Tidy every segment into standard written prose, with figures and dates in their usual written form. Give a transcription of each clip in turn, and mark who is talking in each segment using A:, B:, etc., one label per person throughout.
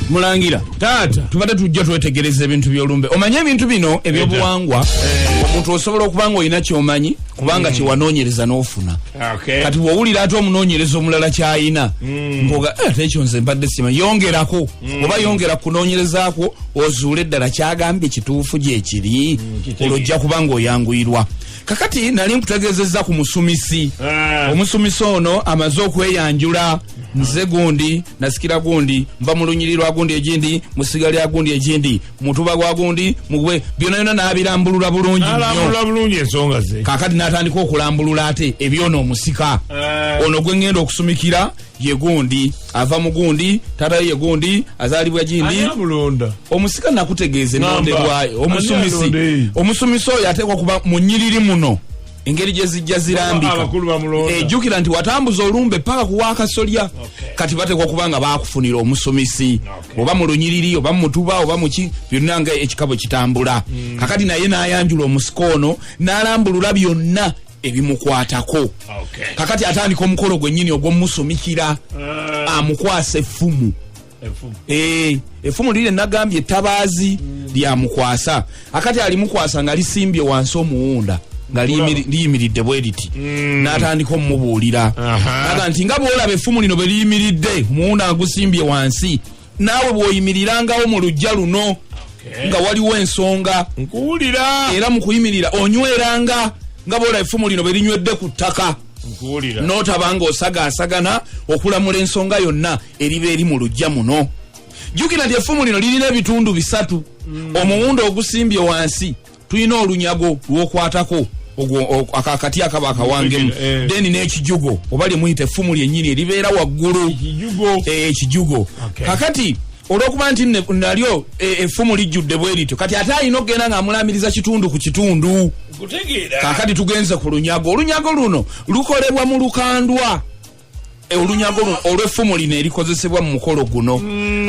A: Mulangira
B: tata
A: tubadde tujja twetegereza ebintu by'olumbe. Omanye ebintu bino ebyobuwangwa omuntu osobola okubanga olina kyomanyi kubanga kyewanoonyereza n'ofuna. Kati bw'owulira ate omunoonyereza omulala kyayina mpoga ate ekyo nze mbadde simanyi yongerako oba yongera kunoonyerezaako ozuule eddala kyagambye kituufu gyekiri olwojja kubanga oyanguyirwa. Kakati nali nkutegeezezza ku musumisi. Omusumisi ono amaze okweyanjula. Nze gundi nasikira gundi mva mu lunyiriro agundi egindi musigali agundi egindi mutuba gwa gundi mugwe byonna byonna n'abirambulula bulungi nnyo.
B: Alambulula bulungi ensonga ze.
A: Kaakati n'atandika okulambulula ate ebyono omusika. Ono gwe ngenda okusumikira ye gundi ava mu gundi taata ye gundi azaalibwa gindi omusika nakutegeeze nondebwayo omusumisi. Omusumisi oyo ateekwa kuba mu nnyiriri muno engeri gye zijja zirambika. Ejjukira nti watambuza olumbe paka kuwa kasolya. Kati bateekwa kubanga baakufunira omusomesi oba mu lunyiriri oba mu mutuba oba muki byonna nga ekikabo kitambula. Kakati naye n'ayanjula omusika ono n'alambulula byonna ebimukwatako. Kakati atandika omukolo gwennyini ogw'omusumikira amukwasa effumu. Effumu liri nagambye ettabaazi lyamukwasa. Akati alimukwasa nga lisimbye wansi omuwunda nga liyimiridde bwe liti n'atandika omubuulira aga nti nga bw'olaba effumu lino bwe liyimiridde omuwunda agusimbye wansi naawe bw'oyimirirangawo mu lujja luno nga waliwo ensonga
B: nkuwulira
A: era mu kuyimirira onyweranga nga bw'olaba effumu lino bwe linywedde ku ttaka n'otabanga osagaasagana okulamula ensonga yonna eriba eri mu lujja muno. Jjukira nti effumu lino lirina ebitundu bisatu. Omuwunda ogusimbye wansi tulina olunyago lw'okwatako akakati akaba akawangemu deni n'ekijugo oba lye muyita effumu lyennyini eribeera waggulu ekijugo. Kakati olw'okuba nti nalyo effumu lijjudde bwe lityo kati ate alina okugenda ng'amulamiriza kitundu ku kitundu. Kakati tugenze ku lunyago. Olunyago luno lukolebwa mu lukandwa. Olunyago luno olw'effumu lino erikozesebwa mu mukolo guno.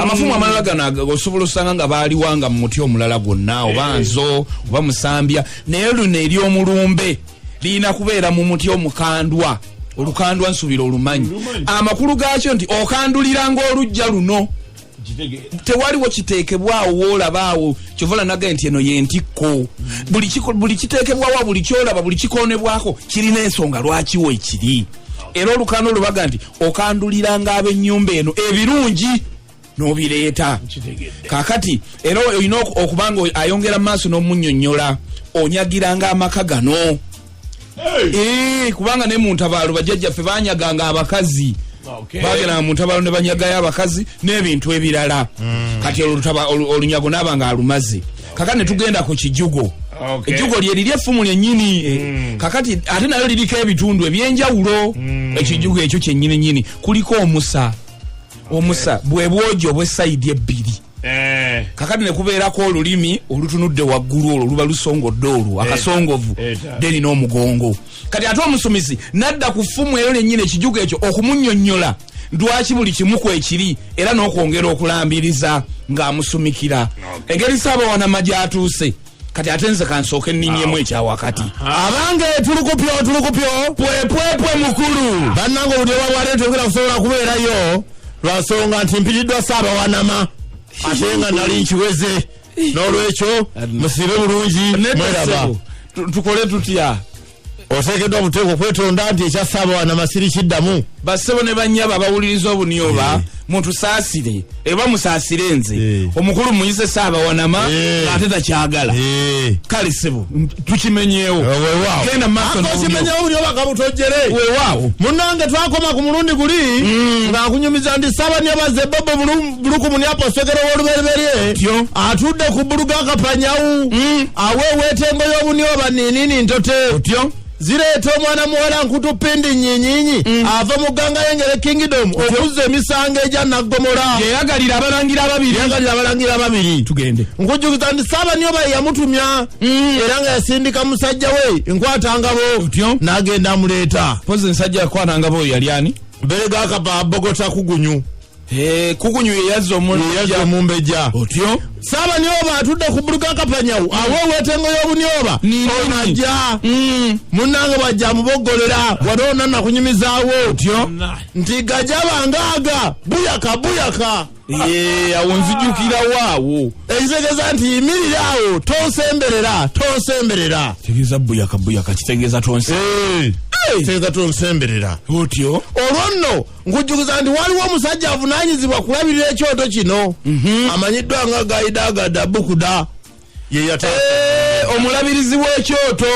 A: Amafumu amalala gano osobola osanga nga baaliwanga mu muti omulala gwonna oba nzo oba musambya naye luno ery'omulumbe lirina kubeera mu muti omukandwa. Olukandwa nsubira olumanyi. Amakulu gaakyo nti okanduliranga olujja luno. Tewaliwo kiteekebwawo woolabaawo kyovala nagaye nti eno yentikko. Buli kiteekebwawo buli kyolaba buli kikoonebwako kirina ensonga lwaki we kiri. Era olukano lubaga nti okanduliranga ab'ennyumba eno ebirungi n'obireeta. Kakati era olina okubanga ayongera maaso n'omunnyonnyola onyagiranga amaka gano. Kubanga ne mu ntabaalo bajjajjaffe baanyaganga abakazi. Bagenda mu ntabaalo ne banyagayo abakazi n'ebintu ebirala. Kati olunyago n'abanga alumaze. Kakati ne tugenda ku kijugo. Ejugo lye liri effumu lyennyini. Kakati ate nayo liriko ebitundu ebyenjawulo. Ekijugo ekyo kyennyini nnyini kuliko omusa bwe bwojo bw'essayidi ebbiri. Kakati ne kubeerako olulimi olutunudde waggulu olwo luba lusongodde olwo akasongovu deni n'omugongo. Kati ate omusumisi nadda ku ffumu eyo lyennyini ekijugo ekyo okumunnyonnyola lwaki buli kimu kwekiri era n'okwongera okulambiriza ng'amusumikira. Engeri Ssaabawana gy'atuuse kati ate nze kansooke nninnyemu ekyawakati. Abange tulukupyo pwepwepwe mukulu bannange oludyo babwaleete ogera kusobola kubeerayo lwansonga nti mpitiddwa Ssaabawanama ate nga nali nkiweze n'olwekyo musibe bulungi mweraba. Tukole tutya? Oteekeddwa muteeko okwetonda nti ekya Ssaabawanama siri kiddamu. Bassebo ne bannyaba abawuliriza obunyoba mutusaasire eba musaasire nze omukulu muyise Ssaabawanama ate takyagala. Kale ssebo tukimenyeewo genda maaso kimenyeewo bunyoba kabutojjere weewaawo munnange twakoma ku mulundi guli ng'akunyumiza nti Ssaabanyabaze Bobo Bulukumu Aposogero w'olubereberye atudde ku bbuluga akapanyawu aweeweetengo y'obunyoba ninini ntote zireeta omwana muwala nkutu pindi nyinyinyi ava mu gganga y'engere Kingdom okuzza emisango egya Naggomola yeyagalira abalangira ababiri tugende nkujjukiza nti Ssaabanyoba yamutumya era nga yasindika musajja we Nkwatangabo n'agenda amuleeta. Pozi nsajja Nkwatangabo yali ani? Berega akaba Bogota kugunyu kukunyu yazzo
C: mumbeja
A: otyo
C: saba nioba atudde ku buluka kapanyawu awo wetengo y'obunyoba onajja munange bajja mubogolera wadona na kunyumizaawo
A: otyo
C: nti gajabangaaga buyaka
A: awo nzijukira waawo
C: ekitegeeza nti yimirirawo tonsemberera
A: tegeeza buyaka kitegeeza
C: kitegeeza tonsemberera
A: otyo
C: olwo nno nkujjukiza nti waliwo omusajja avunaanyizibwa kulabirira ekyoto kino amanyiddwa nga gaidagada bukuda yeyata
A: omulabirizi w'ekyoto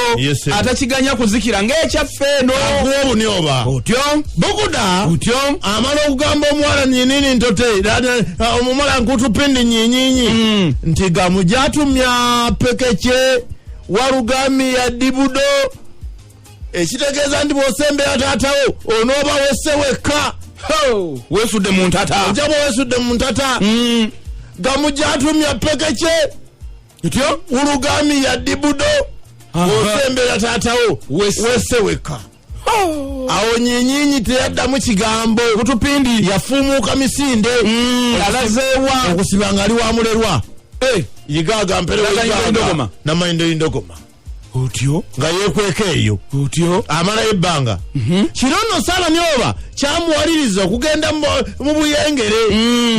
A: atakiganya kuzikira ng'ekyaffe eno
C: obunyoba
A: otyo
C: bukuda
A: otyo
C: amala okugamba omuwala nyinini ntote omuwala nkutupindi nyinyinyi nti gamujatumya pekece warugami ya dibudo ekitegeeza nti bw'osembera taatawo onooba wesse wekka
A: weesudde mu ntata
C: ojaba weesudde mu ntata gamujatumya pekece
A: etyo
C: urugami ya dibudo bw'osembera taatawo wesse wekka awo nyinyinyi teyaddamu kigambo
A: kutupindi
C: yafumuuka misinde
A: alazeewa
C: okusibanga ali wamulerwa yigaga mperewegaga namayinda y'endogoma
A: otyo
C: nga yeekweka eyo
A: otyo
C: amalayo ebbanga kino nno saaba nyoba kyamuwaliriza okugenda mu buyengere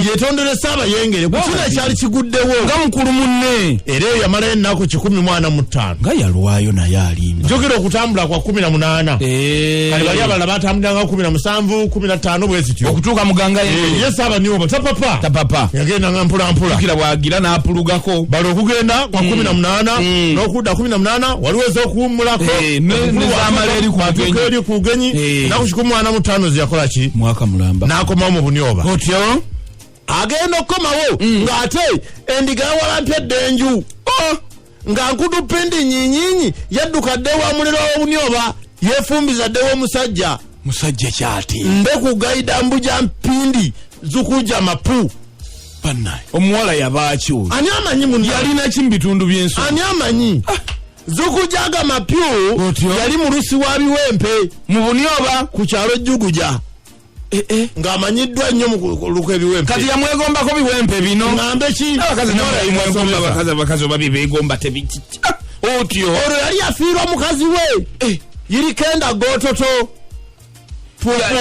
C: yetondere saabayengere ku kino ekyali kiguddewo
A: nga mukulu munne
C: era eyo yamalayo ennaku 15
A: nga yalwayo naye alimba
C: jogera okutambula kwa 18 kale bali abalala batambulanga 17 15 bwe zityo
A: okutuuka muganga
C: ye saaba nyoba tapapa yagenda nga mpulampola
A: kira bwagira n'apulugako
C: bali okugenda kwa 18 n'okudda 18 waliwo ez'okuwummulako
A: nezamala eri
C: ku bugenyi naku 15 ziyakola ki
A: mwaka mulamba
C: n'akomawo mu bunyoba
A: otyo
C: agenda okukomawo ng'ate endiga yawalampya eddenju nga nkutupindi nyinyinyi yadduka dde wa muliro w'obunyoba yeefumbiza dde w'omusajja
A: kyati
C: ndeku gaida mbuja mpindi zukuja mapu
A: bannaye omuwala yabaakyo
C: ani amanyi munne
A: yalina ki mu bitundu by'ensonga
C: ani amanyi zukujaga mapyu yali mulusi wa biwempe
A: mu bunyoba
C: ku kyalo Juguja ng'amanyiddwa nnyo mu luka ebiwempe
A: kati yamwegombako biwempe bino
C: ngambe ki
A: abakazi oba byebeegomba tebikikya otyo
C: olwo yali afiirwa mukazi we yirikenda gototo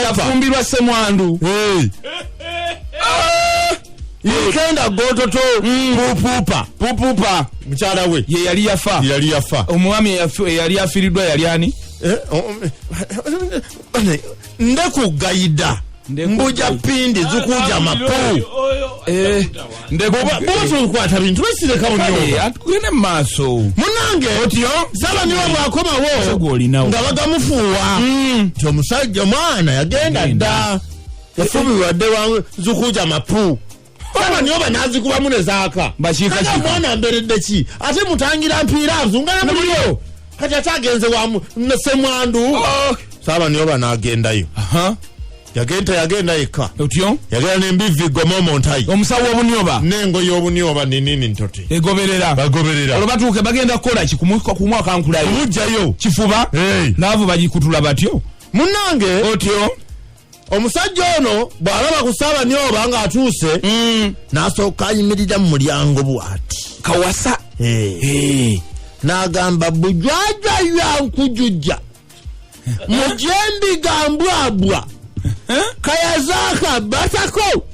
A: yafumbirwa semwandu
C: yirikenda gototo pupupa mukyala we
A: ye yali yafa omwami eyali afiiriddwa yali ani
C: ndeku gaida mbuja pindi zukuja mapu bwatukwata bintu besireka bunyoba
A: atugende mu maaso
C: munange
A: otyo
C: saba niwo bwakomawo nga bagamufuuwa nti omusajja omwana yagenda dda yafubirwa dde zukuja mapu saba niwo banazikubamu ne zaaka kati omwana mberedde ki ate mutangira mpiira azungana muliro kati ate agenze wa semwandu saba niwo banagendayo yagenda yekka
A: otyo
C: yagenda nembivi gomomo ntayi
A: omusawo w'obunyoba
C: nengo y'obunyoba ninini ntote bagoberera
A: olwo batuuke bagenda kukola ki ku mwaka nkulayo
C: kumugjayo
A: kifuba laavu bagikutula batyo
C: munnange
A: otyo
C: omusajja ono bw'alaba ku saaba nyoba ng'atuuse n'asooka ayimirira mu mulyango bw'ati
A: kawasa
C: n'agamba bujwajwa yankujujja mujembi gambwabwa kayazaaka batako